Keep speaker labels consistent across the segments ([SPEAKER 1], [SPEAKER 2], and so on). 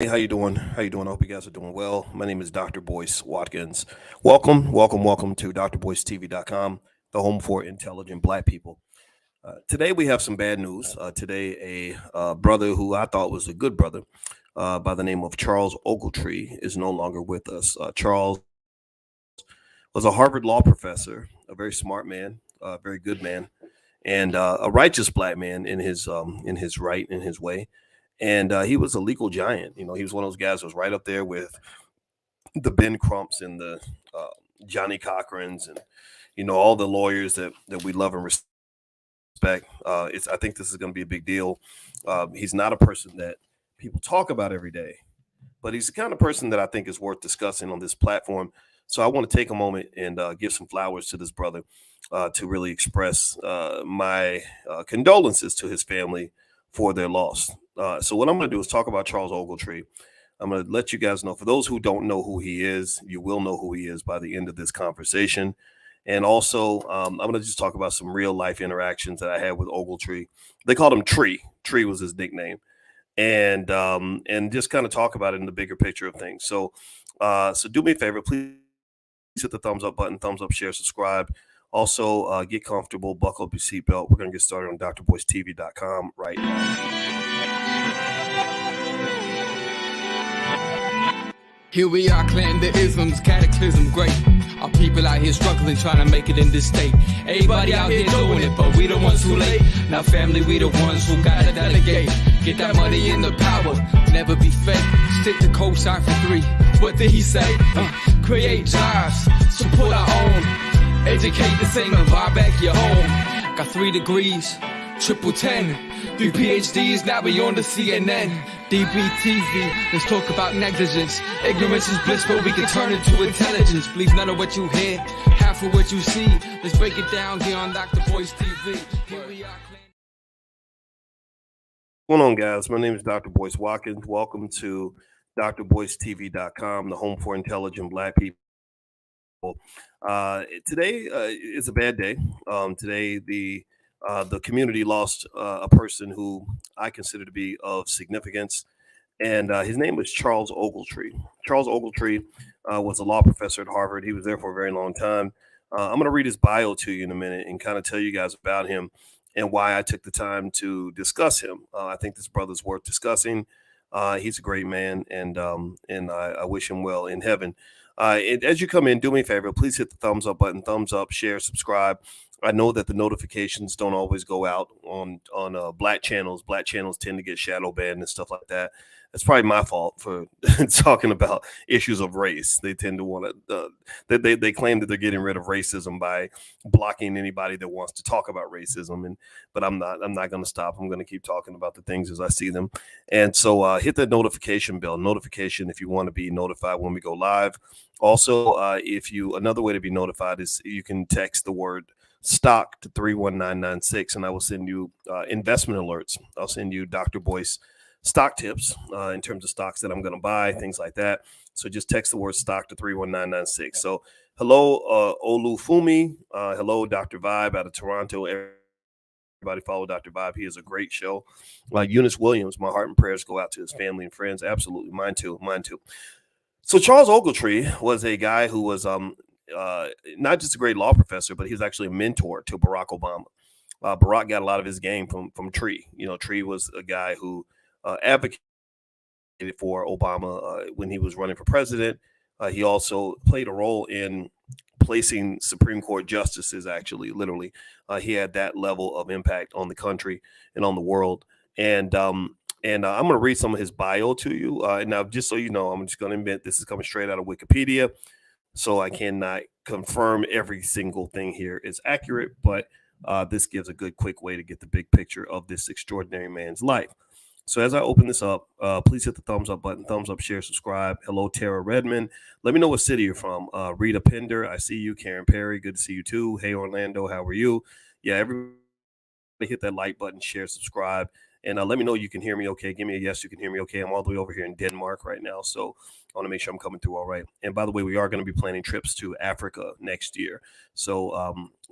[SPEAKER 1] Hey, how you doing? How you doing? I hope you guys are doing well. My name is Dr. Boyce Watkins. Welcome to drboycetv.com, the home for intelligent Black people. Today we have some bad news. Today, a brother who I thought was a good brother by the name of Charles Ogletree is no longer with us. Charles was a Harvard law professor, a very smart man, a very good man, and a righteous Black man in his right, in his way. And he was a legal giant. You know, he was one of those guys who was right up there with the Ben Crumps and the uh, Johnny Cochrans and all the lawyers that we love and respect. I think this is going to be a big deal. He's not a person that people talk about every day, but he's the kind of person that I think is worth discussing on this platform. So I want to take a moment and give some flowers to this brother to really express my condolences to his family for their loss. So what I'm going to do is talk about Charles Ogletree. I'm going to let you guys know. For those who don't know who he is, you will know who he is by the end of this conversation. And also, I'm going to just talk about some real life interactions that I had with Ogletree. They called him Tree. Tree was his nickname, and just kind of talk about it in the bigger picture of things. So do me a favor, please hit the thumbs up button, thumbs up, share, subscribe. Also, get comfortable, buckle up your seatbelt. We're going to get started on drboycetv.com right now.
[SPEAKER 2] Here we are, clan the isms, cataclysm, great. Our people out here struggling, trying to make it in this state. Everybody out here doing it, but we the ones who late. Now family, we the ones who gotta delegate. Get that money in the power, never be fake. Stick to co-sign for 3. What did he say? Create jobs, support our own. Educate the same and buy back your home. Got 3 degrees, triple 10. 3 PhDs, now we on the CNN. DBTV, let's talk about negligence. Ignorance is bliss, but we can turn it to intelligence. Believe none of what you hear, half of what you see. Let's break it down here on Dr. Boyce TV. Here we are.
[SPEAKER 1] What's going on, guys? My name is Dr. Boyce Watkins. Welcome to drboycetv.com, the home for intelligent Black people. Today is a bad day. Today, the community lost a person who I consider to be of significance, and his name was Charles Ogletree. Charles Ogletree was a law professor at Harvard. He was there for a very long time. I'm going to read his bio to you in a minute and kind of tell you guys about him and why I took the time to discuss him. I think this brother's worth discussing. He's a great man, and I wish him well in heaven. As you come in, do me a favor. Please hit the thumbs up button, thumbs up, share, subscribe. I know that the notifications don't always go out on Black channels. Black channels tend to get shadow banned and stuff like that. It's probably my fault for talking about issues of race. They tend to want to. They claim that they're getting rid of racism by blocking anybody that wants to talk about racism. But I'm not. I'm not going to stop. I'm going to keep talking about the things as I see them. And so hit the notification bell. Notification if you want to be notified when we go live. Also, another way to be notified is you can text the word stock to 31996 and I will send you investment alerts. I'll send you Dr. Boyce stock tips in terms of stocks that I'm going to buy, things like that. So just text the word stock to 31996. So hello, Olufumi. Hello, Dr. Vibe out of Toronto. Everybody follow Dr. Vibe. He has a great show. Eunice Williams, my heart and prayers go out to his family and friends. Absolutely. Mine too. So Charles Ogletree was a guy who was not just a great law professor, but he was actually a mentor to Barack Obama. Barack got a lot of his game from Tree. Tree was a guy who advocated for Obama when he was running for president. He also played a role in placing Supreme Court justices, actually, literally. He had that level of impact on the country and on the world. And I'm going to read some of his bio to you. Now, just so you know, I'm just going to admit this is coming straight out of Wikipedia. So I cannot confirm every single thing here is accurate, but this gives a good, quick way to get the big picture of this extraordinary man's life. So as I open this up, please hit the thumbs up button, thumbs up, share, subscribe. Hello, Tara Redmond. Let me know what city you're from. Rita Pender, I see you. Karen Perry, good to see you too. Hey, Orlando, how are you? Yeah, everybody hit that like button, share, subscribe. And let me know you can hear me okay. Give me a yes, you can hear me okay. I'm all the way over here in Denmark right now, so I want to make sure I'm coming through all right. And by the way, we are going to be planning trips to Africa next year, so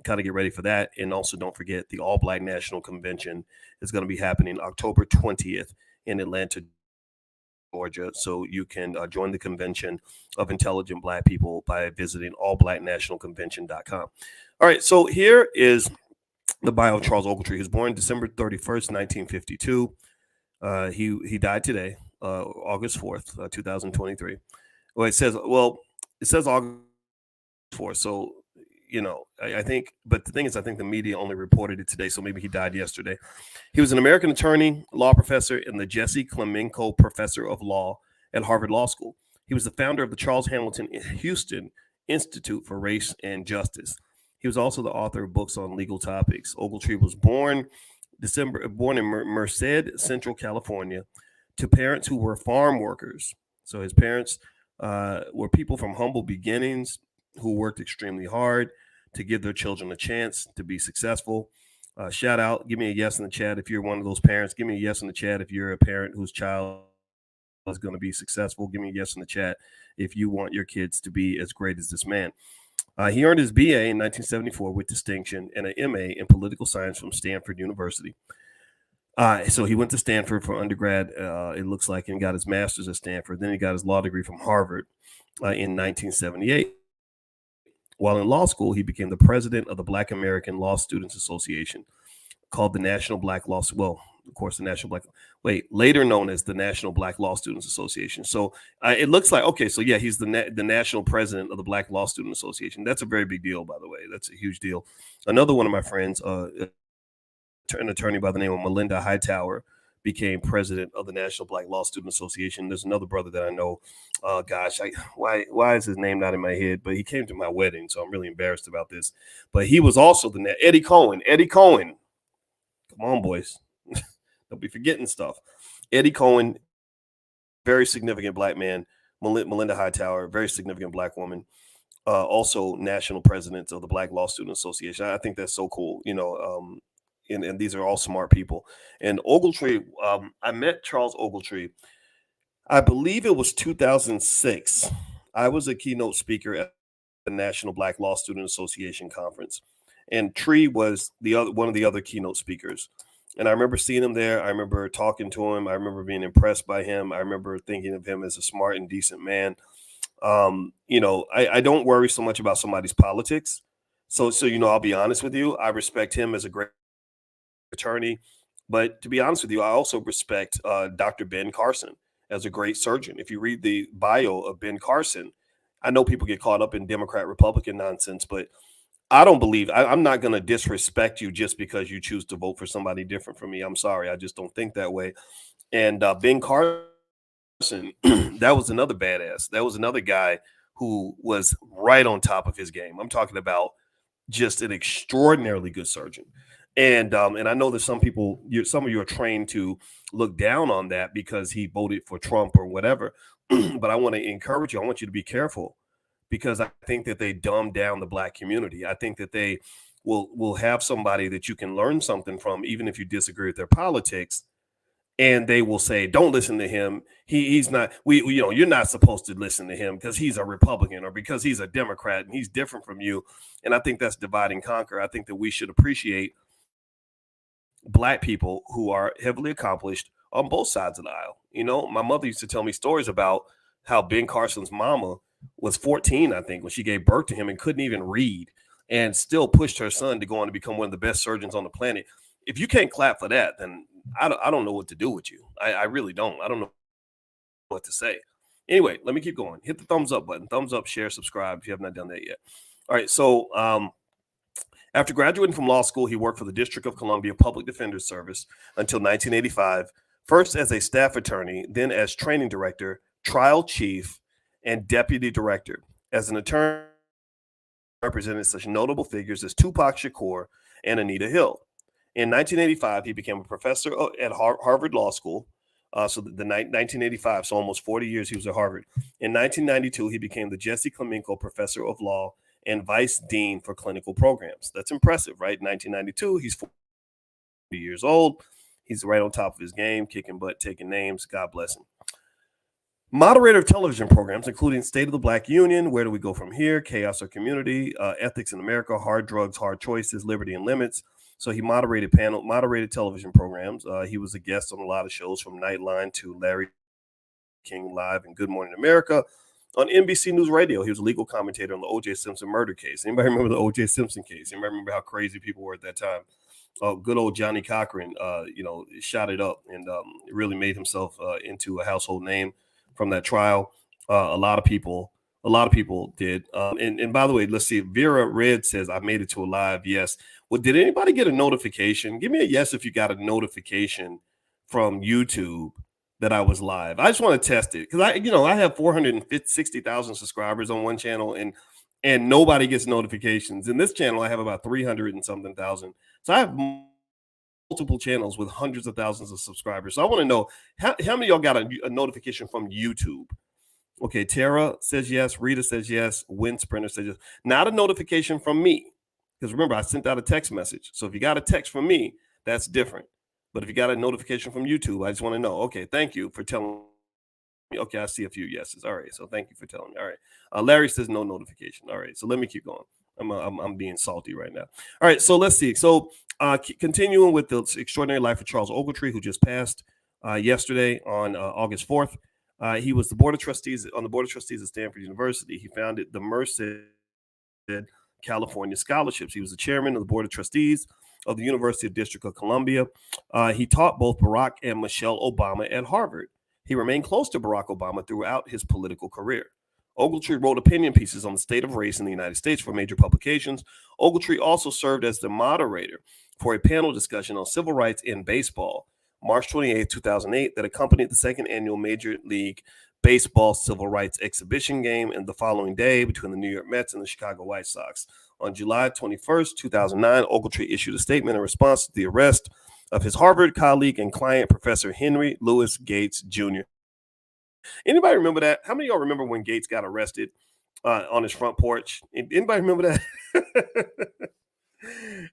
[SPEAKER 1] kind of get ready for that. And also don't forget the All Black National Convention is going to be happening October 20th in Atlanta, Georgia. So you can join the Convention of Intelligent Black People by visiting allblacknationalconvention.com. All right, so here is the bio of Charles Ogletree. He was born December 31st, 1952. He died today, August 4th, 2023. It says August 4th. So, I think, but the thing is, I think the media only reported it today. So maybe he died yesterday. He was an American attorney, law professor, and the Jesse Clemenko Professor of Law at Harvard Law School. He was the founder of the Charles Hamilton Houston Institute for Race and Justice. He was also the author of books on legal topics. Ogletree was born in Merced, Central California, to parents who were farm workers. So his parents were people from humble beginnings who worked extremely hard to give their children a chance to be successful. Shout out, give me a yes in the chat if you're one of those parents. Give me a yes in the chat if you're a parent whose child is going to be successful. Give me a yes in the chat if you want your kids to be as great as this man. He earned his BA in 1974 with distinction and an MA in political science from Stanford University. So he went to Stanford for undergrad, it looks like, and got his master's at Stanford. Then he got his law degree from Harvard in 1978. While in law school, he became the president of the Black American Law Students Association, called the National Black Law, later known as the National Black Law Students Association. So it looks like, okay, so yeah, he's the national president of the Black Law Student Association. That's a very big deal, by the way. That's a huge deal. Another one of my friends, an attorney by the name of Melinda Hightower, became president of the National Black Law Student Association. There's another brother that I know. Why is his name not in my head? But he came to my wedding, so I'm really embarrassed about this. But he was also Eddie Cohen. Come on, boys. Don't be forgetting stuff. Eddie Cohen, very significant Black man. Melinda Hightower, very significant Black woman. Also national president of the Black Law Student Association. I think that's so cool. And these are all smart people. And Ogletree, I met Charles Ogletree, I believe it was 2006. I was a keynote speaker at the National Black Law Student Association conference, and Tree was one of the other keynote speakers. And I remember seeing him there. I remember talking to him. I remember being impressed by him. I remember thinking of him as a smart and decent man. I don't worry so much about somebody's politics. So I'll be honest with you. I respect him as a great attorney, but to be honest with you, I also respect Dr. Ben Carson as a great surgeon. If you read the bio of Ben Carson, I know people get caught up in Democrat Republican nonsense, but I don't believe I'm not going to disrespect you just because you choose to vote for somebody different from me. I'm sorry, I just don't think that way. And Ben Carson, that was another badass. That was another guy who was right on top of his game. I'm talking about just an extraordinarily good surgeon. And I know that some of you are trained to look down on that because he voted for Trump or whatever. But I want to encourage you. I want you to be careful, because I think that they dumb down the Black community. I think that they will have somebody that you can learn something from, even if you disagree with their politics. And they will say, don't listen to him. He's not, you're not supposed to listen to him because he's a Republican or because he's a Democrat and he's different from you. And I think that's divide and conquer. I think that we should appreciate Black people who are heavily accomplished on both sides of the aisle. My mother used to tell me stories about how Ben Carson's mama was 14, I think, when she gave birth to him and couldn't even read and still pushed her son to go on to become one of the best surgeons on the planet. If you can't clap for that, then I don't know what to do with you. I really don't. I don't know what to say. Anyway, let me keep going. Hit the thumbs up button. Thumbs up, share, subscribe if you have not done that yet. All right. So after graduating from law school, he worked for the District of Columbia Public Defender's Service until 1985, first as a staff attorney, then as training director, trial chief, and deputy director. As an attorney, represented such notable figures as Tupac Shakur and Anita Hill. In 1985, he became a professor at Harvard Law School. So the 1985, so almost 40 years he was at Harvard. In 1992, he became the Jesse Clemenko Professor of Law and Vice Dean for Clinical Programs. That's impressive, right? 1992, he's 40 years old. He's right on top of his game, kicking butt, taking names. God bless him. Moderator of television programs, including State of the Black Union, Where Do We Go From Here, Chaos or Community, Ethics in America, Hard Drugs, Hard Choices, Liberty and Limits. So he moderated television programs. He was a guest on a lot of shows from Nightline to Larry King live in Good Morning America on NBC News Radio. He was a legal commentator on the O.J. Simpson murder case. Anybody remember the O.J. Simpson case? Anybody remember how crazy people were at that time? Good old Johnny Cochran, shot it up and really made himself into a household name from that trial. A lot of people did. And by the way, let's see. Vera Red says, I made it to a live. Yes. Well, did anybody get a notification? Give me a yes if you got a notification from YouTube that I was live. I just want to test it because I have 460,000 subscribers on one channel and nobody gets notifications. In this channel, I have about 300 and something thousand. So I have multiple channels with hundreds of thousands of subscribers. So I want to know how many of y'all got a notification from YouTube? Okay, Tara says yes. Rita says yes. Wind Sprinter says yes. Not a notification from me. Because remember, I sent out a text message. So if you got a text from me, that's different. But if you got a notification from YouTube, I just want to know. Okay, thank you for telling me. Okay, I see a few yeses. All right, so thank you for telling me. All right. Larry says no notification. All right, so let me keep going. I'm being salty right now. All right, so let's see. So continuing with the extraordinary life of Charles Ogletree, who just passed yesterday on August 4th. He was on the board of trustees at Stanford University. He founded the Merced California Scholarships. He was the chairman of the board of trustees of the University of District of Columbia. He taught both Barack and Michelle Obama at Harvard. He remained close to Barack Obama throughout his political career. Ogletree wrote opinion pieces on the state of race in the United States for major publications. Ogletree also served as the moderator for a panel discussion on civil rights in baseball, March 28, 2008, that accompanied the second annual Major League Baseball Civil Rights Exhibition game and the following day between the New York Mets and the Chicago White Sox. On July 21st, 2009, Ogletree issued a statement in response to the arrest of his Harvard colleague and client, Professor Henry Louis Gates Jr. Anybody remember that? How many of y'all remember when Gates got arrested on his front porch? Anybody remember that?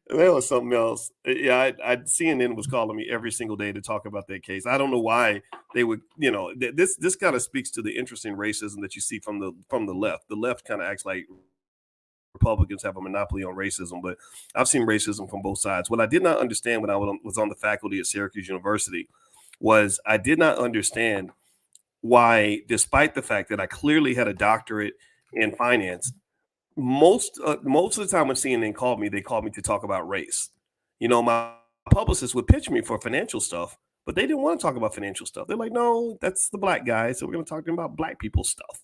[SPEAKER 1] That was something else. Yeah, CNN was calling me every single day to talk about that case. I don't know why they would, this kind of speaks to the interesting racism that you see from the left. The left kind of acts like Republicans have a monopoly on racism, but I've seen racism from both sides. What I did not understand when I was on the faculty at Syracuse University was I did not understand why, despite the fact that I clearly had a doctorate in finance, most of the time when CNN called me, they called me to talk about race. My publicist would pitch me for financial stuff, but they didn't want to talk about financial stuff. They're like, no, that's the black guy, so we're going to talk to him about black people's stuff.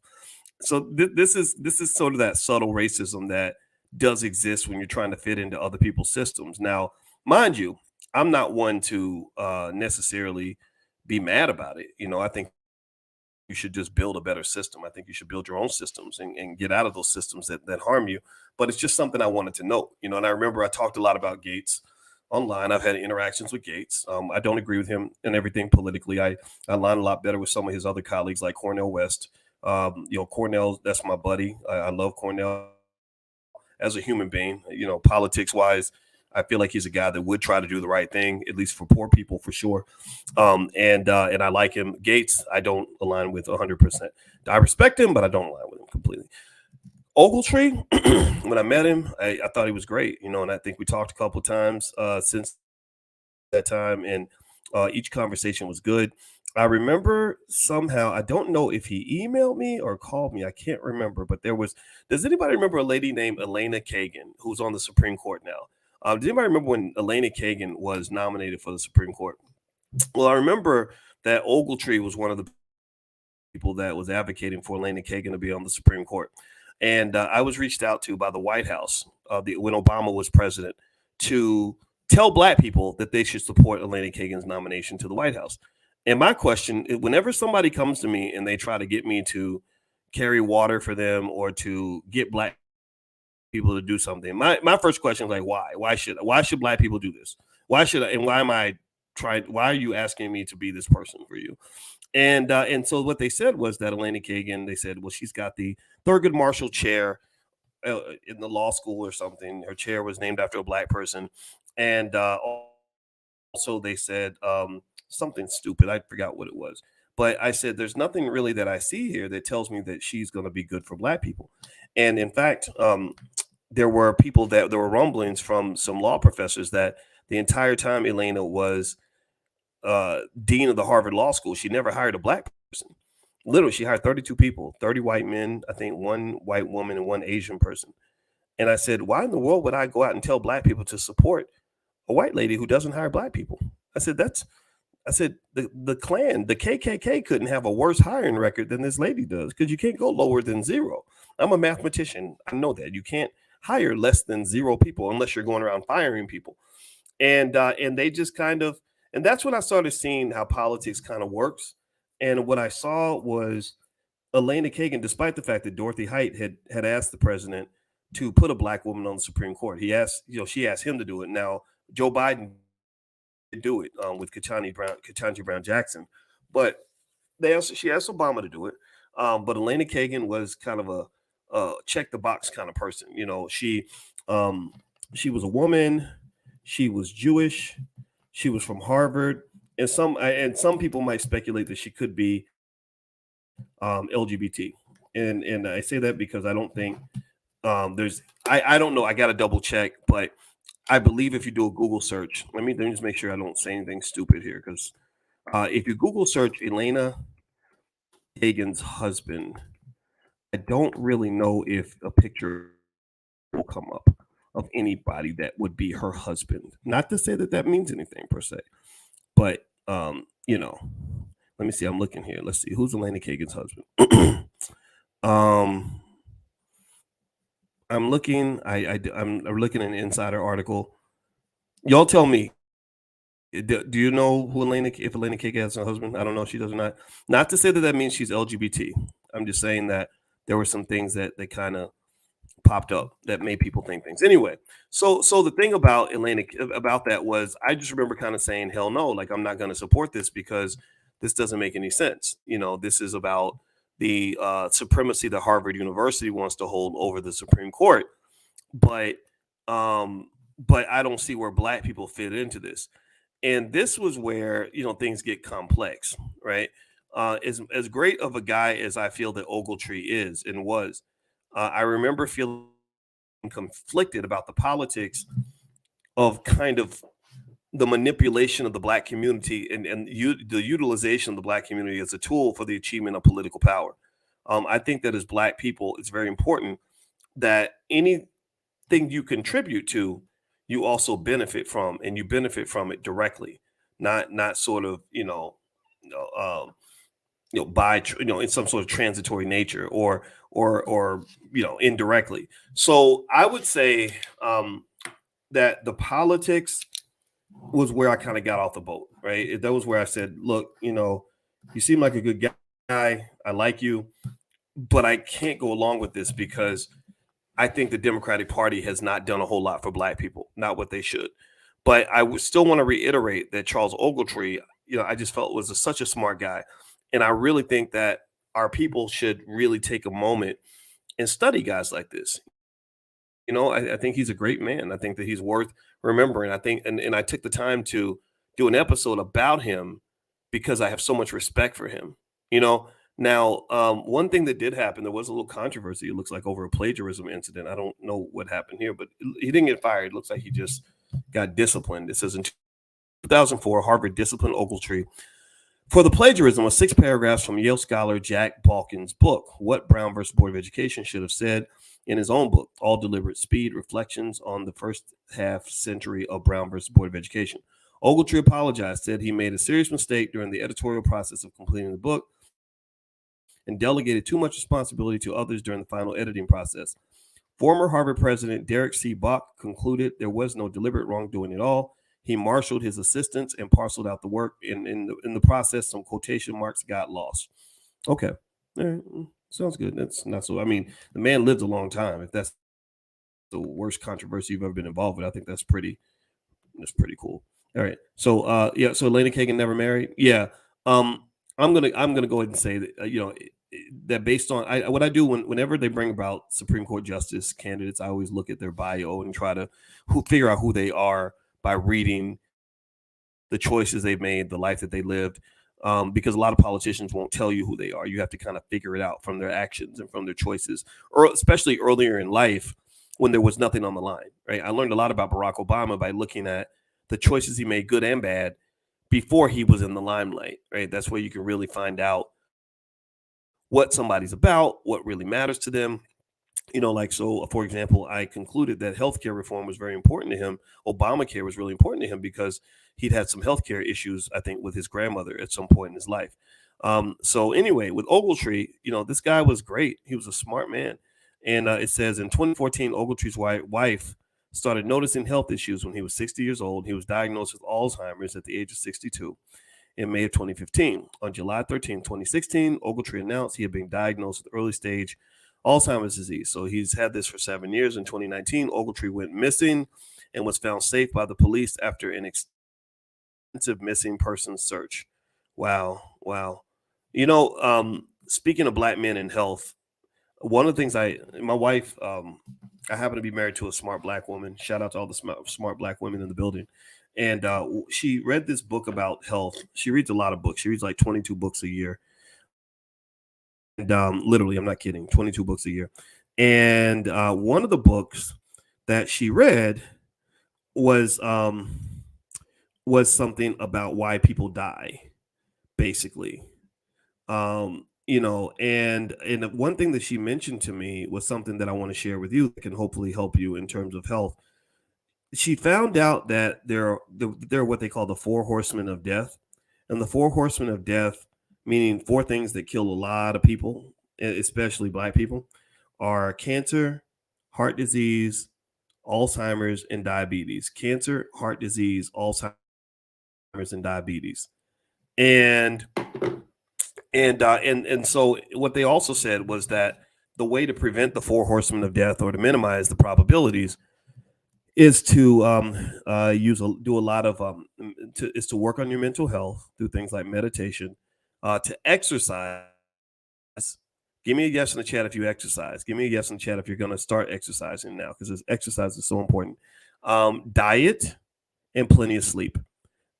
[SPEAKER 1] So this is sort of that subtle racism that does exist when you're trying to fit into other people's systems. Now, mind you, I'm not one to necessarily be mad about it. I think you should just build a better system. I think you should build your own systems and get out of those systems that harm you. But it's just something I wanted to note, and I remember I talked a lot about Gates online. I've had interactions with Gates. I don't agree with him and everything politically. I align a lot better with some of his other colleagues like Cornel West. Cornel, that's my buddy. I love Cornel as a human being. Politics wise, I feel like he's a guy that would try to do the right thing, at least for poor people, for sure. And I like him. Gates, I don't align with 100%. I respect him, but I don't align with him completely. Ogletree, when I met him, I thought he was great, and I think we talked a couple of times since that time, and each conversation was good. I remember somehow, I don't know if he emailed me or called me. I can't remember, but does anybody remember a lady named Elena Kagan, who's on the Supreme Court now? Does anybody remember when Elena Kagan was nominated for the Supreme Court? Well, I remember that Ogletree was one of the people that was advocating for Elena Kagan to be on the Supreme Court. And I was reached out to by the White House when Obama was president to tell black people that they should support Elena Kagan's nomination to the White House. And my question, whenever somebody comes to me and they try to get me to carry water for them or to get black people to do something, my first question is like, why? Why should black people do this? Why are you asking me to be this person for you? And so what they said was that Elena Kagan, they said, well, she's got the Thurgood Marshall chair in the law school or something. Her chair was named after a black person. And also they said something stupid. I forgot what it was. But I said, there's nothing really that I see here that tells me that she's going to be good for black people. And in fact, there were rumblings from some law professors that the entire time Elena was dean of the Harvard Law School, she never hired a black person. Literally, she hired 32 people, 30 white men, I think one white woman and one Asian person. And I said, why in the world would I go out and tell black people to support a white lady who doesn't hire black people? I said the Klan, the KKK couldn't have a worse hiring record than this lady does because you can't go lower than zero. I'm a mathematician. I know that you can't hire less than zero people unless you're going around firing people. And they just kind of, and that's when I started seeing how politics kind of works. And what I saw was Elena Kagan, despite the fact that Dorothy Height had asked the president to put a black woman on the Supreme Court. She asked him to do it. Now Joe Biden did do it with Ketanji Brown Jackson, but she asked Obama to do it. But Elena Kagan was kind of a check the box kind of person. She was a woman. She was Jewish. She was from Harvard, and some people might speculate that she could be LGBT. And I say that because I don't think I don't know. I got to double check, but I believe if you do a Google search, let me just make sure I don't say anything stupid here, because if you Google search Elena Kagan's husband, I don't really know if a picture will come up of anybody that would be her husband. Not to say that means anything per se, but let me see. I'm looking here. Let's see who's Elena Kagan's husband. I'm looking. I'm looking at an insider article. Y'all tell me. Do you know if Elena Kagan has a husband? I don't know. She does not. Not to say that means she's LGBT. I'm just saying that there were some things that kind of popped up that made people think things. Anyway, so the thing about Elena about that was I just remember kind of saying, hell no, like I'm not going to support this because this doesn't make any sense. This is about the supremacy that Harvard University wants to hold over the Supreme Court, but I don't see where black people fit into this. And this was where things get complex, right? As great of a guy as I feel that Ogletree is and was, I remember feeling conflicted about the politics of kind of the manipulation of the black community and the utilization of the black community as a tool for the achievement of political power. I think that as black people, it's very important that anything you contribute to, you also benefit from, and you benefit from it directly, not sort of by in some sort of transitory nature or indirectly. So I would say that the politics was where I kind of got off the boat, right? That was where I said, look, you seem like a good guy. I like you, but I can't go along with this because I think the Democratic Party has not done a whole lot for black people, not what they should. But I would still want to reiterate that Charles Ogletree, I just felt was such a smart guy. And I really think that our people should really take a moment and study guys like this. I think he's a great man. I think that he's worth remembering. I think, and I took the time to do an episode about him because I have so much respect for him. Now, one thing that did happen, there was a little controversy, it looks like, over a plagiarism incident. I don't know what happened here, but he didn't get fired. It looks like he just got disciplined. It says in 2004, Harvard disciplined Ogletree for the plagiarism of 6 paragraphs from Yale scholar Jack Balkin's book, What Brown versus Board of Education Should Have Said, in his own book, All Deliberate Speed, Reflections on the First Half Century of Brown versus Board of Education. Ogletree apologized, said he made a serious mistake during the editorial process of completing the book and delegated too much responsibility to others during the final editing process. Former Harvard President Derek C. Bach concluded there was no deliberate wrongdoing at all. He marshaled his assistants and parceled out the work. In the process, some quotation marks got lost. Okay. All right. Sounds good. That's not so. I mean, the man lived a long time. If that's the worst controversy you've ever been involved with, I think that's pretty cool. All right. So so Elena Kagan never married. Yeah. I'm gonna go ahead and say that that based on what I do whenever they bring about Supreme Court justice candidates, I always look at their bio and try to figure out who they are by reading the choices they've made, the life that they lived, because a lot of politicians won't tell you who they are. You have to kind of figure it out from their actions and from their choices, or especially earlier in life when there was nothing on the line, right? I learned a lot about Barack Obama by looking at the choices he made, good and bad, before he was in the limelight, right? That's where you can really find out what somebody's about, what really matters to them. Like, so for example, I concluded that healthcare reform was very important to him. Obamacare was really important to him because he'd had some healthcare issues, I think, with his grandmother at some point in his life. So anyway, with Ogletree, this guy was great. He was a smart man. And it says in 2014, Ogletree's wife started noticing health issues when he was 60 years old. He was diagnosed with Alzheimer's at the age of 62 in May of 2015. On July 13, 2016, Ogletree announced he had been diagnosed with early stage Alzheimer's disease. So he's had this for 7 years. In 2019, Ogletree went missing and was found safe by the police after an extensive missing persons search. Wow. Wow. Speaking of black men in health, one of the things my wife, I happen to be married to a smart black woman. Shout out to all the smart black women in the building. And she read this book about health. She reads a lot of books. She reads like 22 books a year. And literally, I'm not kidding, 22 books a year. And one of the books that she read was something about why people die, basically. And one thing that she mentioned to me was something that I want to share with you that can hopefully help you in terms of health. She found out that there are what they call the 4 horsemen of death. And the 4 horsemen of death, meaning 4 things that kill a lot of people, especially black people, are cancer, heart disease, Alzheimer's, and diabetes. Cancer, heart disease, Alzheimer's, and diabetes. And so what they also said was that the way to prevent the 4 horsemen of death, or to minimize the probabilities, is to do a lot of is to work on your mental health, do things like meditation, to exercise. Give me a yes in the chat if you exercise. Give me a yes in the chat if you're going to start exercising now, because exercise is so important. Diet and plenty of sleep.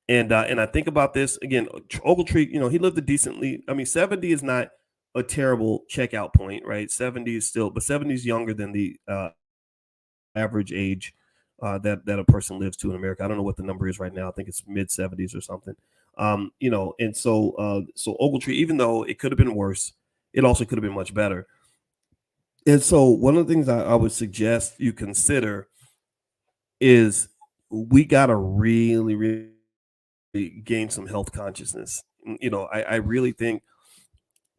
[SPEAKER 1] And I think about this again. Ogletree, he lived a decently. 70 is not a terrible checkout point, right? 70 is still, but 70 is younger than the average age that a person lives to in America. I don't know what the number is right now. I think it's mid 70s or something. And so Ogletree, even though it could have been worse, it also could have been much better. And so one of the things I would suggest you consider is we got to really, really gain some health consciousness. I really think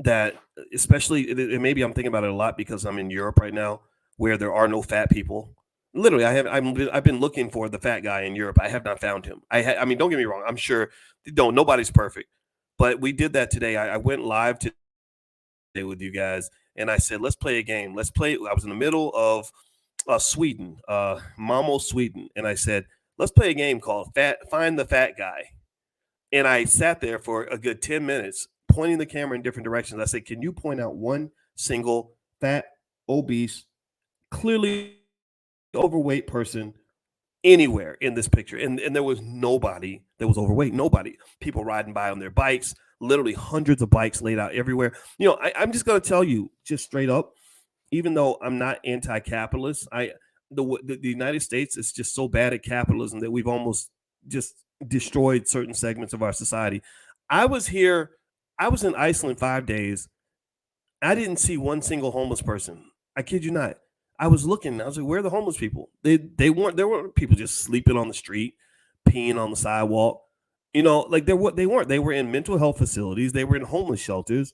[SPEAKER 1] that, especially, and maybe I'm thinking about it a lot because I'm in Europe right now, where there are no fat people. Literally, I've been looking for the fat guy in Europe. I have not found him. I mean, don't get me wrong. I'm sure nobody's perfect, but we did that today. I went live today with you guys, and I said, let's play a game. Let's play. I was in the middle of Sweden, Malmo, Sweden, and I said, let's play a game called Find the Fat Guy. And I sat there for a good 10 minutes, pointing the camera in different directions. I said, can you point out one single fat, obese, clearly overweight person anywhere in this picture? And there was nobody that was overweight. Nobody. People riding by on their bikes, literally hundreds of bikes laid out everywhere. I'm just going to tell you just straight up, even though I'm not anti-capitalist, the United States is just so bad at capitalism that we've almost just destroyed certain segments of our society. I was in Iceland 5 days. I didn't see one single homeless person. I kid you not. I was looking. I was like, where are the homeless people? There weren't people just sleeping on the street, peeing on the sidewalk. They weren't. They were in mental health facilities. They were in homeless shelters.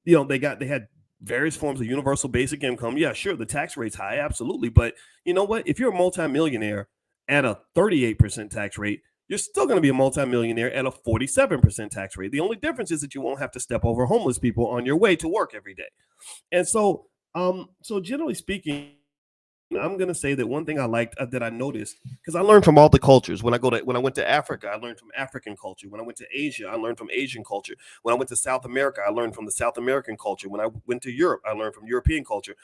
[SPEAKER 1] They had various forms of universal basic income. Yeah, sure, the tax rate's high, absolutely. But you know what? If you're a multimillionaire at a 38% tax rate, you're still going to be a multimillionaire at a 47% tax rate. The only difference is that you won't have to step over homeless people on your way to work every day. And so generally speaking, I'm going to say that one thing I liked that I noticed, because I learned from all the cultures. When I went to Africa, I learned from African culture. When I went to Asia, I learned from Asian culture. When I went to South America, I learned from the South American culture. When I went to Europe, I learned from European culture.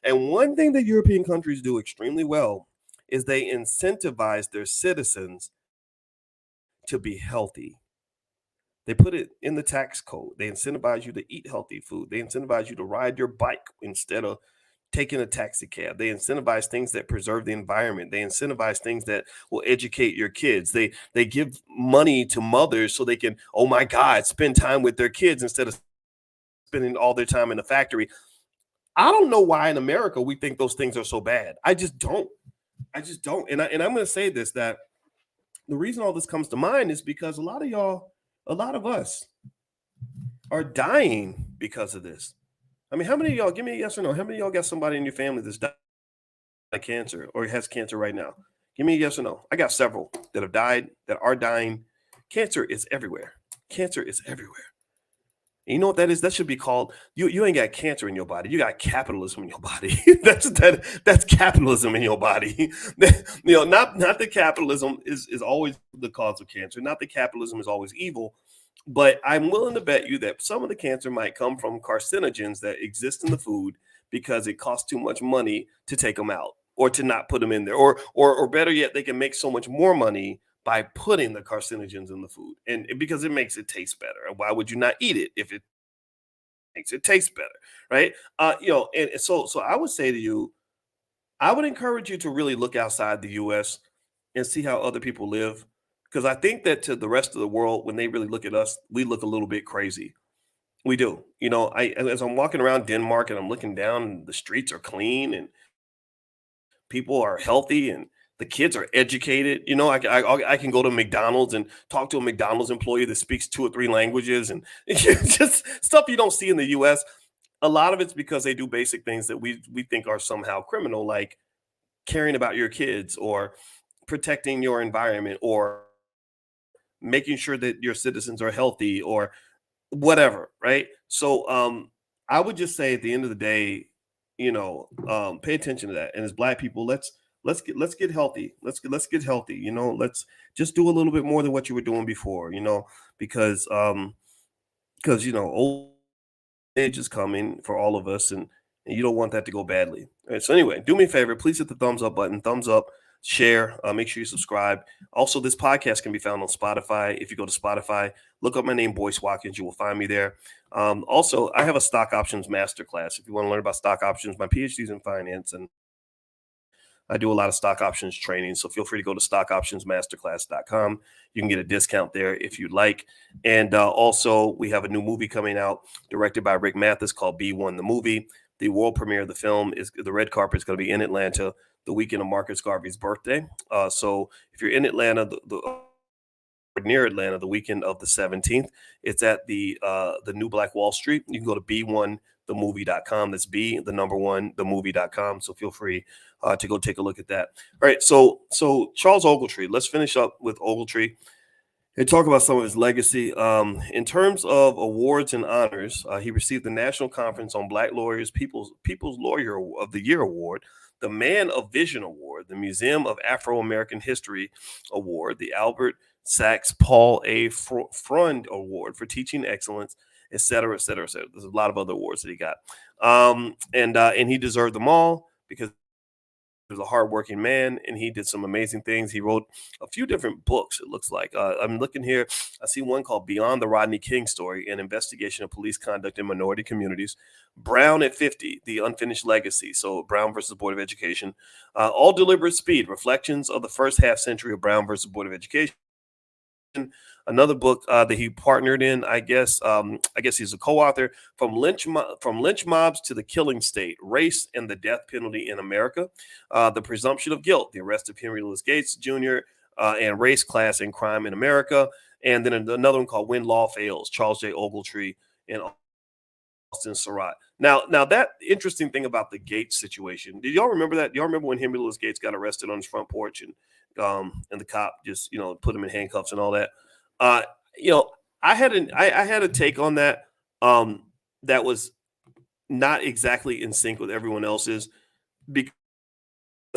[SPEAKER 1] And one thing that European countries do extremely well is they incentivize their citizens to be healthy. They put it in the tax code. They incentivize you to eat healthy food. They incentivize you to ride your bike instead of taking a taxi cab. They incentivize things that preserve the environment. They incentivize things that will educate your kids. They give money to mothers so they can, oh my God, spend time with their kids instead of spending all their time in the factory. I don't know why in America we think those things are so bad. I just don't. I just don't. And I'm going to say this, that the reason all this comes to mind is because a lot of y'all, a lot of us are dying because of this. I mean, how many of y'all, give me a yes or no, how many of y'all got somebody in your family that's died of cancer or has cancer right now? Give me a yes or no. I got several that have died, that are dying. Cancer is everywhere. Cancer is everywhere. And you know what that is? That should be called, you ain't got cancer in your body. You got capitalism in your body. That's capitalism in your body. Not that capitalism is always the cause of cancer, not that capitalism is always evil, but I'm willing to bet you that some of the cancer might come from carcinogens that exist in the food because it costs too much money to take them out or to not put them in there. Or better yet, they can make so much more money by putting the carcinogens in the food. And because it makes it taste better. And why would you not eat it if it makes it taste better? Right. And so I would say to you, I would encourage you to really look outside the US and see how other people live. Because I think that to the rest of the world, when they really look at us, we look a little bit crazy. We do. As I'm walking around Denmark and I'm looking down, and the streets are clean and people are healthy and the kids are educated. I can go to McDonald's and talk to a McDonald's employee that speaks 2 or 3 languages, and just stuff you don't see in the US. A lot of it's because they do basic things that we think are somehow criminal, like caring about your kids or protecting your environment or making sure that your citizens are healthy or whatever, right? So I would just say at the end of the day, pay attention to that. And as Black people, let's get healthy. Let's get healthy. Let's just do a little bit more than what you were doing before. Because old age is coming for all of us, and you don't want that to go badly. All right, so anyway, do me a favor, please hit the thumbs up button, thumbs up, share, make sure you subscribe. Also, this podcast can be found on Spotify. If you go to Spotify, look up my name, Boyce Watkins, you will find me there. Also, I have a stock options masterclass. If you want to learn about stock options, my PhD is in finance, and I do a lot of stock options training. So feel free to go to stockoptionsmasterclass.com. You can get a discount there if you'd like. And also, we have a new movie coming out directed by Rick Mathis called B1 the Movie. The world premiere of the film is the red carpet is going to be in Atlanta the weekend of Marcus Garvey's birthday. So if you're in Atlanta, near Atlanta, the weekend of the 17th, it's at the New Black Wall Street. You can go to b1themovie.com. That's B, the number one, themovie.com. So feel free to go take a look at that. All right. So Charles Ogletree, let's finish up with Ogletree and talk about some of his legacy. In terms of awards and honors, he received the National Conference on Black Lawyers People's Lawyer of the Year Award, the Man of Vision Award, the Museum of Afro-American History Award, the Albert Sachs Paul A. Freund Award for Teaching Excellence, et cetera, et cetera, et cetera. There's a lot of other awards that he got. And he deserved them all because he was a hardworking man, and he did some amazing things. He wrote a few different books, it looks like. I'm looking here. I see one called Beyond the Rodney King Story, an investigation of police conduct in minority communities. Brown at 50, The Unfinished Legacy. So Brown versus Board of Education. All Deliberate Speed, Reflections of the First Half Century of Brown versus Board of Education. Another book that he partnered in, I guess he's a co-author, From Lynch Mobs to the Killing State, Race and the Death Penalty in America, The Presumption of Guilt, The Arrest of Henry Louis Gates Jr., and Race, Class, and Crime in America. And then another one called When Law Fails, Charles J. Ogletree and Austin Surratt. Now that interesting thing about the Gates situation, did y'all remember that? Y'all remember when Henry Louis Gates got arrested on his front porch and the cop just put him in handcuffs and all that? I had a take on that that was not exactly in sync with everyone else's, because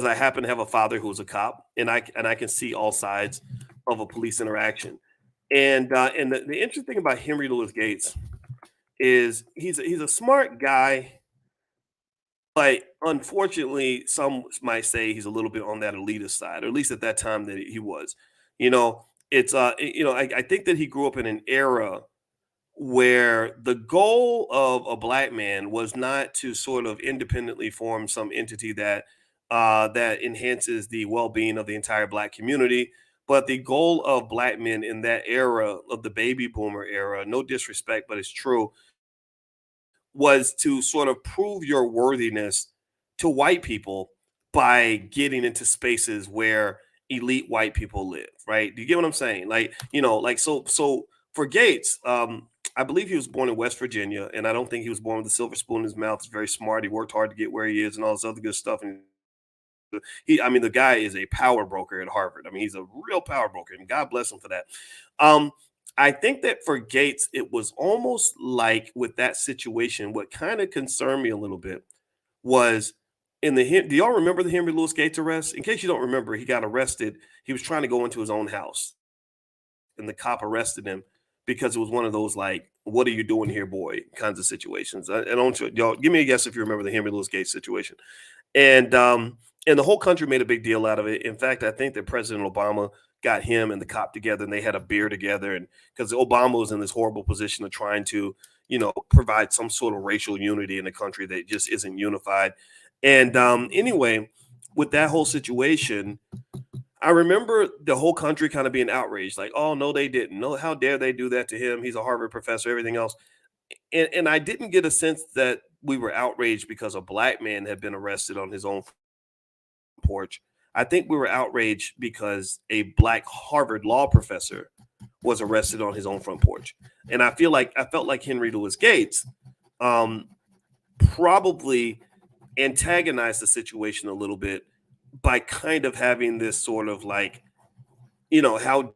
[SPEAKER 1] I happen to have a father who was a cop, and I can see all sides of a police interaction. And the interesting thing about Henry Louis Gates is he's a smart guy, but unfortunately, some might say he's a little bit on that elitist side, or at least at that time that he was. I think that he grew up in an era where the goal of a black man was not to sort of independently form some entity that enhances the well-being of the entire black community. But the goal of black men in that era of the baby boomer era, no disrespect, but it's true, was to sort of prove your worthiness to white people by getting into spaces where elite white people live, right? Do you get what I'm saying? Like, like so for Gates, I believe he was born in West Virginia, and I don't think he was born with a silver spoon in his mouth. He's very smart. He worked hard to get where he is and all this other good stuff. And I mean, the guy is a power broker at Harvard. I mean, he's a real power broker, and God bless him for that. Um, I think that for Gates, it was almost like with that situation, what kind of concerned me a little bit was do y'all remember the Henry Louis Gates arrest? In case you don't remember, he got arrested. He was trying to go into his own house, and the cop arrested him because it was one of those like, "What are you doing here, boy?" kinds of situations. I don't y'all give me a guess if you remember the Henry Louis Gates situation. And the whole country made a big deal out of it. In fact, I think that President Obama got him and the cop together, and they had a beer together, and because Obama was in this horrible position of trying to, provide some sort of racial unity in the country that just isn't unified. And anyway, with that whole situation, I remember the whole country kind of being outraged, like, "Oh no, they didn't. No, how dare they do that to him? He's a Harvard professor, everything else." And I didn't get a sense that we were outraged because a black man had been arrested on his own porch. I think we were outraged because a black Harvard law professor was arrested on his own front porch. And I felt like Henry Louis Gates um, probably antagonized the situation a little bit by kind of having this sort of like, how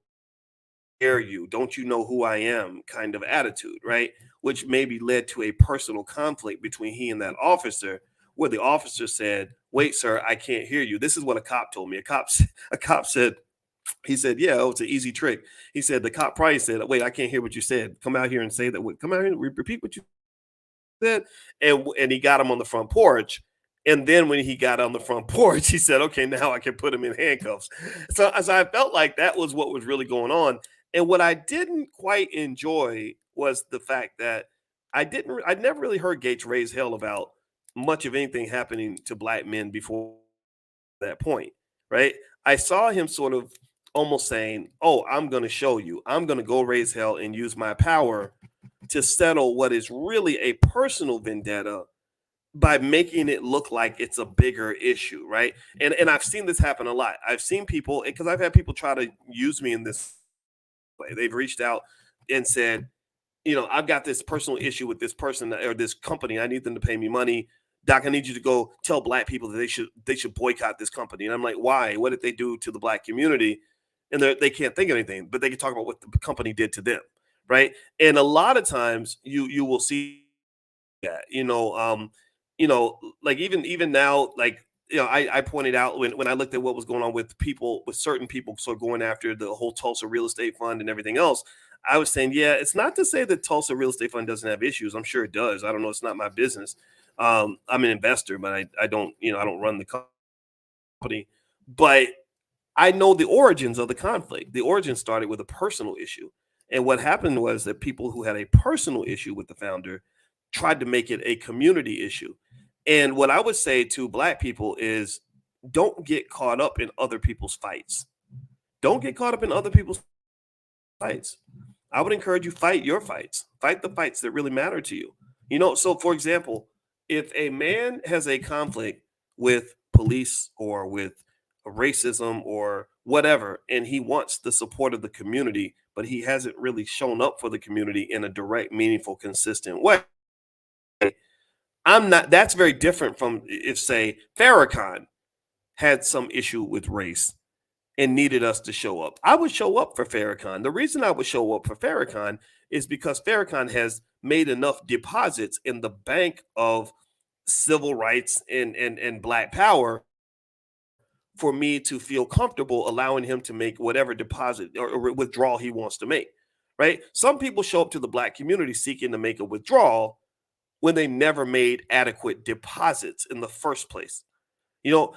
[SPEAKER 1] dare you? Don't you know who I am? Kind of attitude, right? Which maybe led to a personal conflict between he and that officer, where the officer said, "Wait, sir, I can't hear you." This is what a cop told me. A cop said, he said, "Yeah, oh, it's an easy trick." He said the cop probably said, "Wait, I can't hear what you said. Come out here and say that. Come out here and repeat what you said." And he got him on the front porch. And then when he got on the front porch, he said, "Okay, now I can put him in handcuffs." So as I felt like that was what was really going on. And what I didn't quite enjoy was the fact that I'd never really heard Gates raise hell about much of anything happening to black men before that point, right? I saw him sort of almost saying, "Oh, I'm going to show you. I'm going to go raise hell and use my power to settle what is really a personal vendetta by making it look like it's a bigger issue," right? And I've seen this happen a lot. I've seen people, because I've had people try to use me in this way. They've reached out and said, "I've got this personal issue with this person or this company. I need them to pay me money. Doc, I need you to go tell black people that they should boycott this company." And I'm like, "Why? What did they do to the black community?" And they can't think of anything, but they can talk about what the company did to them, right? And a lot of times you will see that, like even now, like, I pointed out when I looked at what was going on with certain people, so going after the whole Tulsa real estate fund and everything else. I was saying, yeah, it's not to say that Tulsa real estate fund doesn't have issues. I'm sure it does. I don't know. It's not my business. I'm an investor, but I don't, I don't run the company. But I know the origins of the conflict. The origin started with a personal issue. And what happened was that people who had a personal issue with the founder tried to make it a community issue. And what I would say to black people is, don't get caught up in other people's fights. Don't get caught up in other people's fights. I would encourage you, fight your fights. Fight the fights that really matter to you. So for example, if a man has a conflict with police or with racism or whatever, and he wants the support of the community, but he hasn't really shown up for the community in a direct, meaningful, consistent way, that's very different from if, say, Farrakhan had some issue with race and needed us to show up. I would show up for Farrakhan. The reason I would show up for Farrakhan is because Farrakhan has made enough deposits in the bank of civil rights and black power for me to feel comfortable allowing him to make whatever deposit or withdrawal he wants to make, right? Some people show up to the black community seeking to make a withdrawal when they never made adequate deposits in the first place. So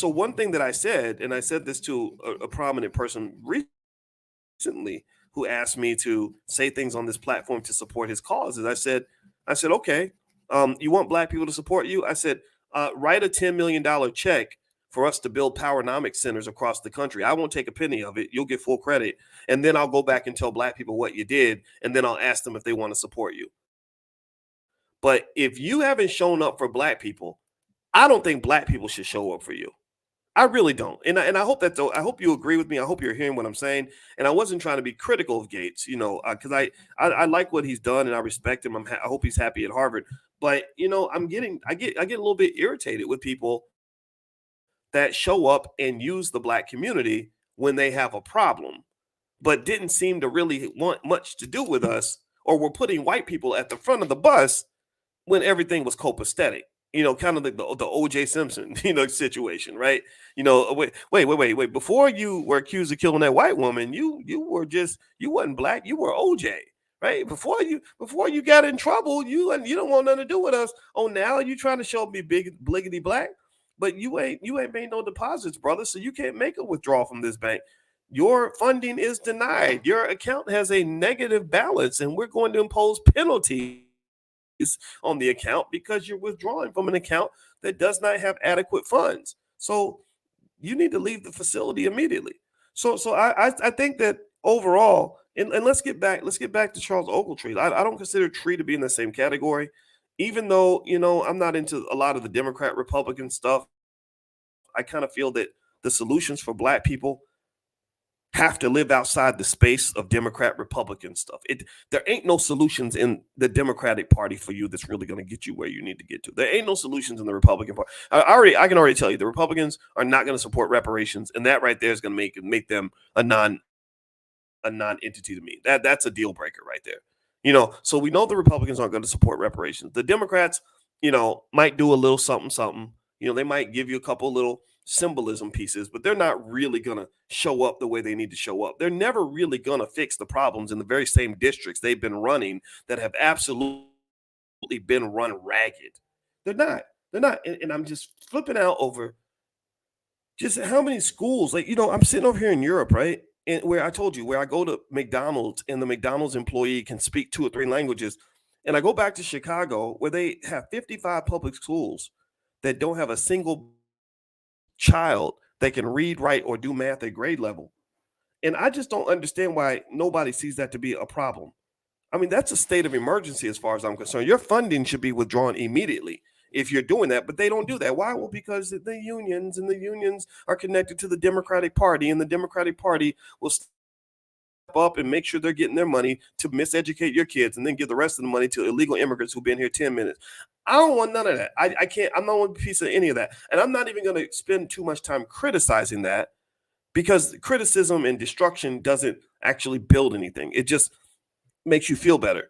[SPEAKER 1] one thing that I said, and I said this to a prominent person recently who asked me to say things on this platform to support his cause, is I said, "Okay, you want black people to support you?" I said, "Write a $10 million check for us to build powernomic centers across the country. I won't take a penny of it. You'll get full credit. And then I'll go back and tell black people what you did. And then I'll ask them if they want to support you." But if you haven't shown up for black people, I don't think black people should show up for you. I really don't, and I hope that I hope you agree with me. I hope you're hearing what I'm saying. And I wasn't trying to be critical of Gates, because I like what he's done and I respect him. I hope he's happy at Harvard. But I get a little bit irritated with people that show up and use the black community when they have a problem, but didn't seem to really want much to do with us, or were putting white people at the front of the bus when everything was copacetic. Kind of the O.J. Simpson, situation, right? Wait. Before you were accused of killing that white woman, you wasn't black, you were O.J. Right? Before you got in trouble, you don't want nothing to do with us. Oh, now you trying to show me big bliggity black, but you ain't made no deposits, brother, so you can't make a withdrawal from this bank. Your funding is denied. Your account has a negative balance, and we're going to impose penalties on the account because you're withdrawing from an account that does not have adequate funds. So you need to leave the facility immediately. So I think that overall, and let's get back to Charles Ogletree. I don't consider Tree to be in the same category, even though I'm not into a lot of the Democrat Republican stuff. I kind of feel that the solutions for black people have to live outside the space of Democrat Republican stuff. There ain't no solutions in the Democratic Party for you that's really going to get you where you need to get to. There ain't no solutions in the Republican Party. I can already tell you the Republicans are not going to support reparations, and that right there is going to make them a non-entity to me. That's a deal breaker right there. So we know the Republicans aren't going to support reparations. The Democrats, might do a little something something. They might give you a couple little symbolism pieces, but they're not really going to show up the way they need to show up. They're never really going to fix the problems in the very same districts they've been running that have absolutely been run ragged. They're not. They're not. And I'm just flipping out over just how many schools, I'm sitting over here in Europe, right? And where I told you, where I go to McDonald's and the McDonald's employee can speak 2 or 3 languages. And I go back to Chicago where they have 55 public schools that don't have a single child that can read, write, or do math at grade level. And I just don't understand why nobody sees that to be a problem. I mean, that's a state of emergency as far as I'm concerned. Your funding should be withdrawn immediately if you're doing that, but they don't do that. Why? Well, because the unions are connected to the Democratic Party, and the Democratic Party will step up and make sure they're getting their money to miseducate your kids and then give the rest of the money to illegal immigrants who've been here 10 minutes. I don't want none of that. I can't. I'm not one piece of any of that. And I'm not even going to spend too much time criticizing that, because criticism and destruction doesn't actually build anything. It just makes you feel better.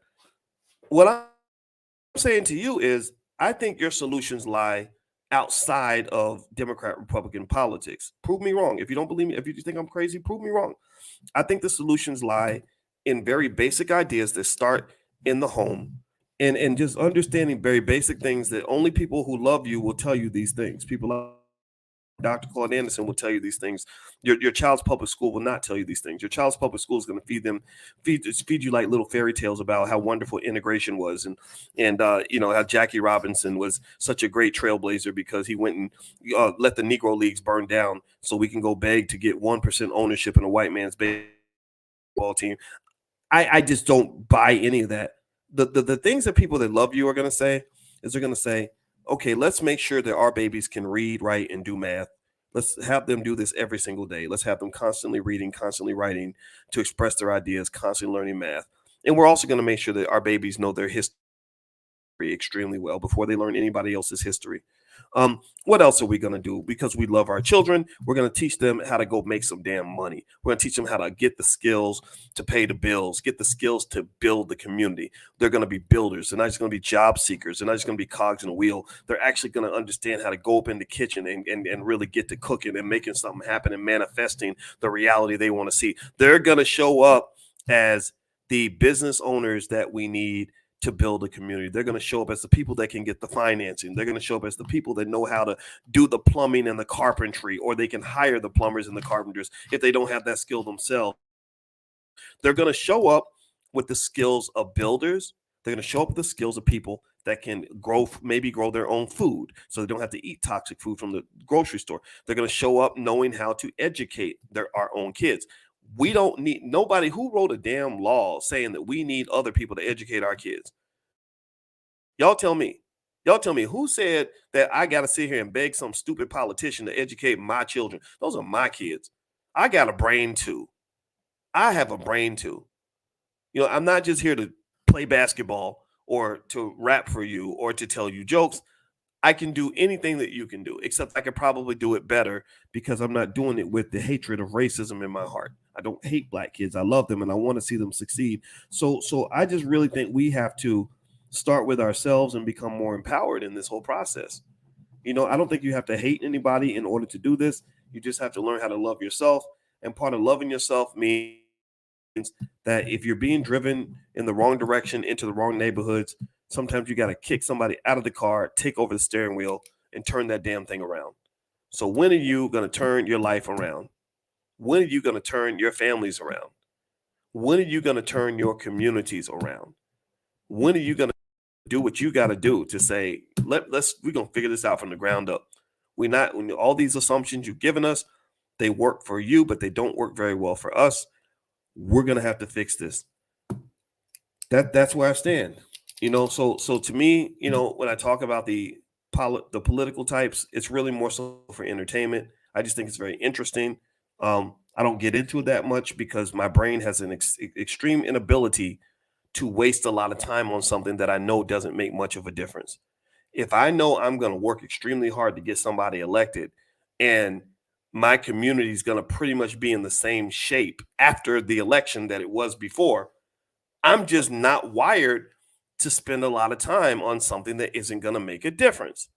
[SPEAKER 1] What I'm saying to you is I think your solutions lie outside of Democrat Republican politics. Prove me wrong. If you don't believe me, if you think I'm crazy, prove me wrong. I think the solutions lie in very basic ideas that start in the home, and just understanding very basic things that only people who love you will tell you these things. People like Dr. Claude Anderson will tell you these things. Your child's public school will not tell you these things. Your child's public school is going to feed you like little fairy tales about how wonderful integration was, and how Jackie Robinson was such a great trailblazer because he went and let the Negro Leagues burn down so we can go beg to get 1% ownership in a white man's baseball team. I just don't buy any of that. The things that people that love you are going to say is they're going to say, okay, let's make sure that our babies can read, write, and do math. Let's have them do this every single day. Let's have them constantly reading, constantly writing to express their ideas, constantly learning math. And we're also going to make sure that our babies know their history extremely well before they learn anybody else's history. What else are we going to do? Because we love our children, we're going to teach them how to go make some damn money. We're going to teach them how to get the skills to pay the bills, get the skills to build the community. They're going to be builders. They're not just going to be job seekers. They're not just going to be cogs in a wheel. They're actually going to understand how to go up in the kitchen and really get to cooking and making something happen and manifesting the reality they want to see. They're going to show up as the business owners that we need to build a community. They're going to show up as the people that can get the financing. They're going to show up as the people that know how to do the plumbing and the carpentry, or they can hire the plumbers and the carpenters if they don't have that skill themselves. They're going to show up with the skills of builders. They're going to show up with the skills of people that can maybe grow their own food so they don't have to eat toxic food from the grocery store. They're going to show up knowing how to educate our own kids. We don't need nobody who wrote a damn law saying that we need other people to educate our kids. Y'all tell me. Y'all tell me who said that I got to sit here and beg some stupid politician to educate my children? Those are my kids. I got a brain too. I have a brain too. I'm not just here to play basketball or to rap for you or to tell you jokes. I can do anything that you can do, except I could probably do it better because I'm not doing it with the hatred of racism in my heart. I don't hate black kids. I love them and I want to see them succeed. So I just really think we have to start with ourselves and become more empowered in this whole process. I don't think you have to hate anybody in order to do this. You just have to learn how to love yourself. And part of loving yourself means that if you're being driven in the wrong direction into the wrong neighborhoods, sometimes you got to kick somebody out of the car, take over the steering wheel, and turn that damn thing around. So when are you going to turn your life around? When are you going to turn your families around? When are you going to turn your communities around? When are you going to do what you got to do to say, we're going to figure this out from the ground up. When all these assumptions you've given us, they work for you, but they don't work very well for us. We're going to have to fix this. That's where I stand. So to me, when I talk about the political types, it's really more so for entertainment. I just think it's very interesting. I don't get into it that much because my brain has an extreme inability to waste a lot of time on something that I know doesn't make much of a difference. If I know I'm going to work extremely hard to get somebody elected and my community is going to pretty much be in the same shape after the election that it was before, I'm just not wired to spend a lot of time on something that isn't going to make a difference.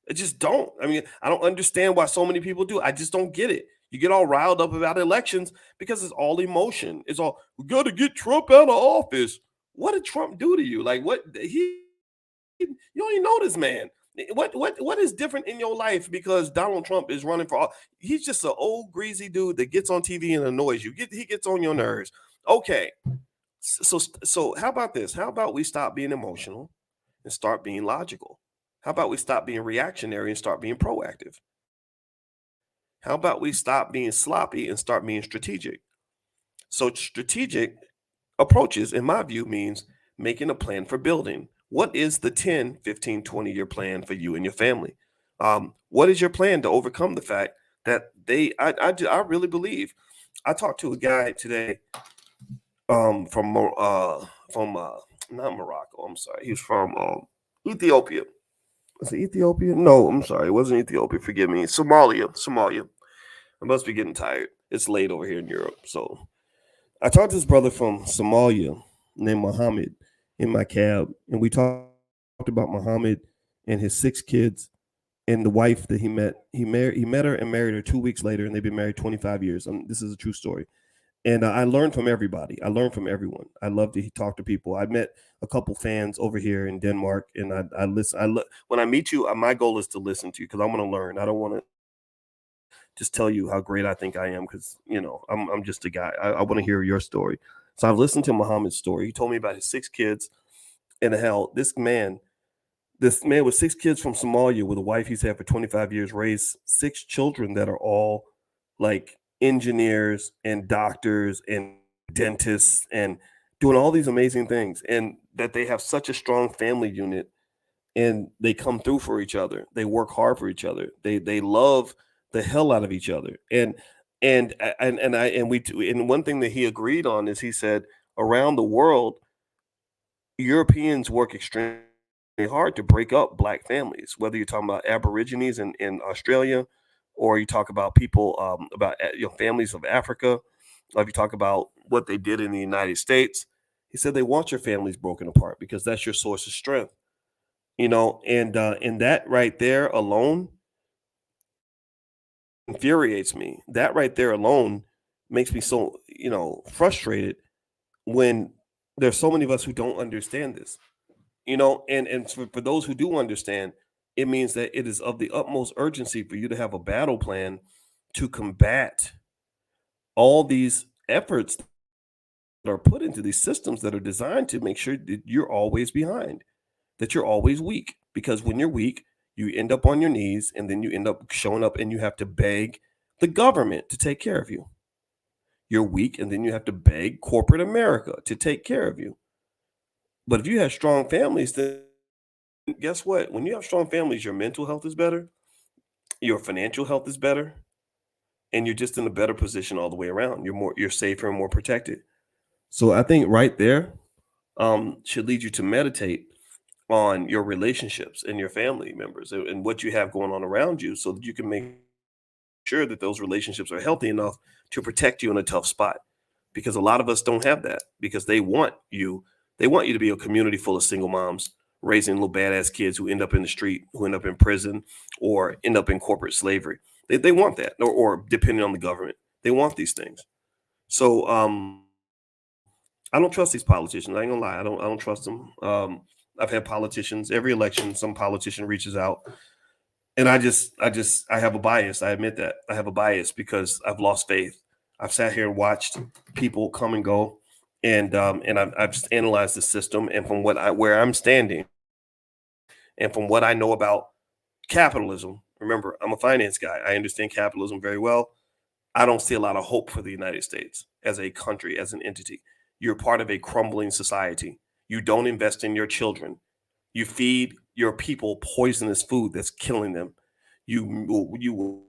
[SPEAKER 1] I just don't. I mean, I don't understand why so many people do. I just don't get it. You get all riled up about elections because it's all emotion. It's all, we got to get Trump out of office. What did Trump do to you? Like, what you don't even know this man. What is different in your life because Donald Trump is running for all? He's just an old greasy dude that gets on TV and annoys you. He gets on your nerves. Okay. So how about this? How about we stop being emotional and start being logical? How about we stop being reactionary and start being proactive? How about we stop being sloppy and start being strategic? So strategic approaches, in my view, means making a plan for building. What is the 10, 15, 20-year plan for you and your family? What is your plan to overcome the fact that I really believe. I talked to a guy today from not Morocco. I'm sorry. He was from Ethiopia. Was it Ethiopia? No, I'm sorry. It wasn't Ethiopia. Forgive me. Somalia. I must be getting tired. It's late over here in Europe. So I talked to this brother from Somalia named Muhammad in my cab, and we talked about Muhammad and his 6 kids and the wife that he met. He met her and married her 2 weeks later, and they've been married 25 years. This is a true story. And I learned from everybody. I learned from everyone. I love to talk to people. I met a couple fans over here in Denmark, and I listen. When I meet you, my goal is to listen to you because I want to learn. I don't want to just tell you how great I think I am because I'm just a guy. I want to hear your story. So I've listened to Muhammad's story. He told me about his 6 kids and how this man with 6 kids from Somalia with a wife he's had for 25 years raised 6 children that are all like engineers and doctors and dentists and doing all these amazing things, and that they have such a strong family unit and they come through for each other. They work hard for each other. They love the hell out of each other. And one thing that he agreed on is he said around the world, Europeans work extremely hard to break up black families, whether you're talking about Aborigines in Australia, or you talk about people about families of Africa, or if you talk about what they did in the United States. He said they want your families broken apart because that's your source of strength, and that right there alone infuriates me. That right there alone makes me so frustrated when there's so many of us who don't understand this. And for those who do understand, it means that it is of the utmost urgency for you to have a battle plan to combat all these efforts that are put into these systems that are designed to make sure that you're always behind, that you're always weak. Because when you're weak, you end up on your knees and then you end up showing up and you have to beg the government to take care of you. You're weak and then you have to beg corporate America to take care of you. But if you have strong families, then guess what? When you have strong families, your mental health is better, your financial health is better, and you're just in a better position all the way around. You're safer and more protected. So I think right there should lead you to meditate on your relationships and your family members and what you have going on around you so that you can make sure that those relationships are healthy enough to protect you in a tough spot. Because a lot of us don't have that because they want you to be a community full of single moms raising little badass kids who end up in the street, who end up in prison, or end up in corporate slavery. They want that, or depending on the government, they want these things. So I don't trust these politicians. I ain't gonna lie. I don't trust them. I've had politicians every election. Some politician reaches out, and I have a bias. I admit that I have a bias because I've lost faith. I've sat here and watched people come and go, and I've just analyzed the system. And from where I'm standing, and from what I know about capitalism, remember I'm a finance guy. I understand capitalism very well. I don't see a lot of hope for the United States as a country, as an entity. You're part of a crumbling society. You don't invest in your children. You feed your people poisonous food that's killing them. You will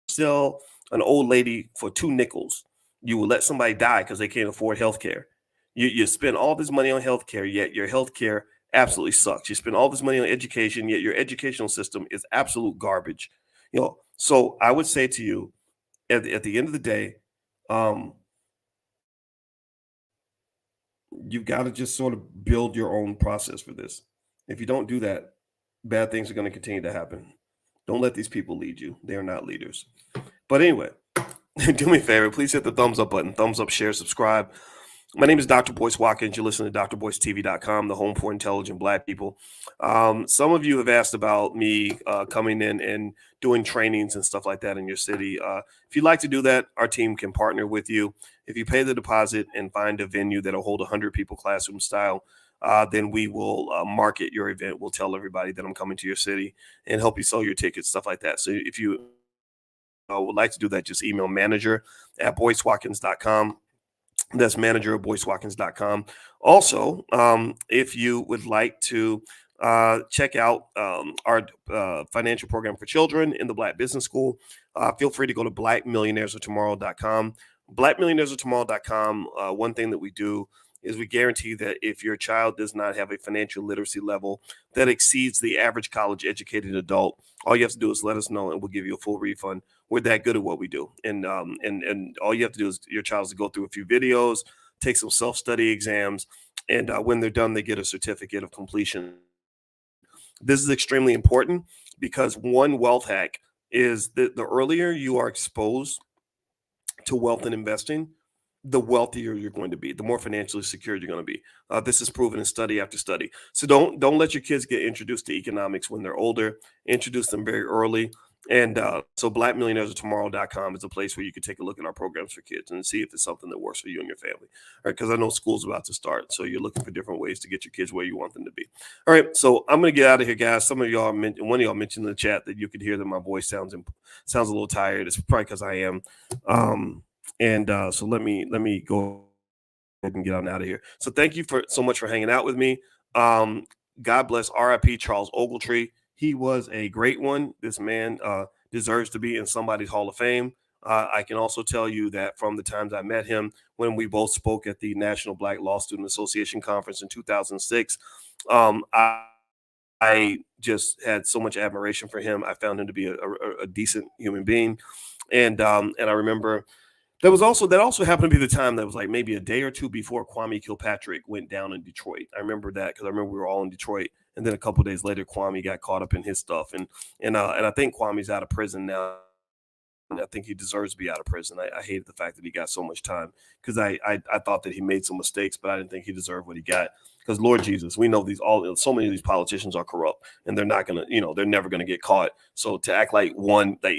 [SPEAKER 1] sell an old lady for 2 nickels. You will let somebody die because they can't afford health care. You spend all this money on health care, yet your health care absolutely sucks. You spend all this money on education, yet your educational system is absolute garbage. So I would say to you, at the end of the day, um, you've got to just sort of build your own process for this. If you don't do that, bad things are going to continue to happen. Don't let these people lead you. They are not leaders. But anyway, do me a favor. Please hit the thumbs up button. Thumbs up, share, subscribe. My name is Dr. Boyce Watkins. You're listening to drboycetv.com, the home for intelligent Black people. Some of you have asked about me coming in and doing trainings and stuff like that in your city. If you'd like to do that, our team can partner with you. If you pay the deposit and find a venue that'll hold 100 people classroom style, then we will market your event. We'll tell everybody that I'm coming to your city and help you sell your tickets, stuff like that. So if you would like to do that, just email manager@boycewatkins.com. That's manager@boycewatkins.com. Also, if you would like to check out our financial program for children in the Black Business School, feel free to go to blackmillionairesoftomorrow.com. Blackmillionairesoftomorrow.com. One thing that we do is we guarantee that if your child does not have a financial literacy level that exceeds the average college educated adult, all you have to do is let us know and we'll give you a full refund. We're that good at what we do. And all you have to do is your child's to go through a few videos, take some self-study exams, and when they're done, they get a certificate of completion. This is extremely important because one wealth hack is that the earlier you are exposed to wealth and investing, the wealthier you're going to be, the more financially secure you're going to be. This is proven in study after study. So don't let your kids get introduced to economics when they're older. Introduce them very early. And so blackmillionairesoftomorrow.com is a place where you can take a look at our programs for kids and see if it's something that works for you and your family. All right, because I know school's about to start. So you're looking for different ways to get your kids where you want them to be. All right, so I'm going to get out of here, guys. Some of y'all, one of y'all mentioned in the chat that you could hear that my voice sounds a little tired. It's probably because I am. So let me go ahead and get on out of here. So thank you so much for hanging out with me. God bless RIP Charles Ogletree. He was a great one. This man deserves to be in somebody's Hall of Fame. I can also tell you that from the times I met him, when we both spoke at the National Black Law Student Association Conference in 2006, I just had so much admiration for him. I found him to be a decent human being. And I remember that also happened to be the time that was like maybe a day or two before Kwame Kilpatrick went down in Detroit. I remember that because I remember we were all in Detroit, and then a couple of days later, Kwame got caught up in his stuff, and I think Kwame's out of prison now. I think he deserves to be out of prison. I hated the fact that he got so much time because I thought that he made some mistakes, but I didn't think he deserved what he got. Because Lord Jesus, we know so many of these politicians are corrupt, and they're not gonna, they're never gonna get caught. So to act like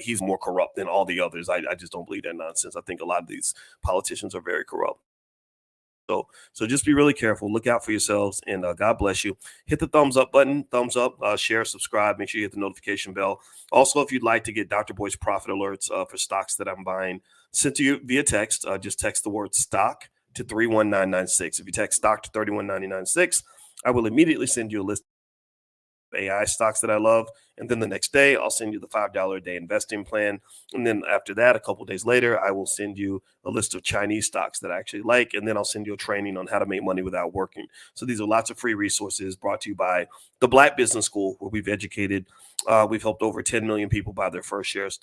[SPEAKER 1] he's more corrupt than all the others, I just don't believe that nonsense. I think a lot of these politicians are very corrupt. So just be really careful. Look out for yourselves, and God bless you. Hit the thumbs up button, thumbs up, share, subscribe. Make sure you hit the notification bell. Also, if you'd like to get Dr. Boy's profit alerts for stocks that I'm buying sent to you via text, just text the word stock to 31996. If you text stock to 31996, I will immediately send you a list AI stocks that I love. And then the next day, I'll send you the $5 a day investing plan. And then after that, a couple of days later, I will send you a list of Chinese stocks that I actually like. And then I'll send you a training on how to make money without working. So these are lots of free resources brought to you by the Black Business School, where we've educated, we've helped over 10 million people buy their first shares.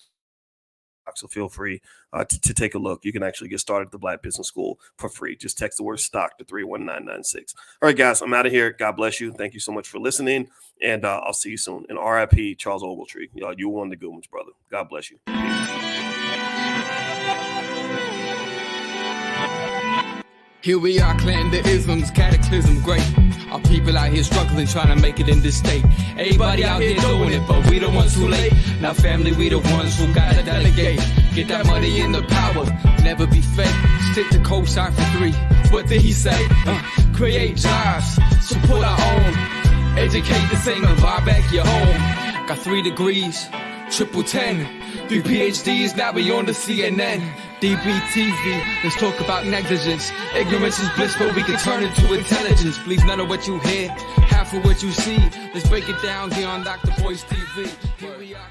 [SPEAKER 1] So feel free to take a look. You can actually get started at the Black Business School for free. Just text the word stock to 31996. All right, guys, I'm out of here. God bless you. Thank you so much for listening. And I'll see you soon. And RIP Charles Ogletree. You're one of the good ones, brother. God bless you.
[SPEAKER 2] Here we are, clan the isms, cataclysm great. Our people out here struggling, trying to make it in this state. Everybody out here doing it, but we the ones who late. Now family, we the ones who gotta delegate. Get that money in the power, never be fake. Stick to co-sign for 3. What did he say? Create jobs, support our own. Educate the same and buy back your home. Got 3 degrees, triple 10. 3 PhDs, now we on the CNN. DBTV, let's talk about negligence. Ignorance is bliss, but we can turn it to intelligence. Believe none of what you hear, half of what you see. Let's break it down here on Dr. Boy's TV. Here we are.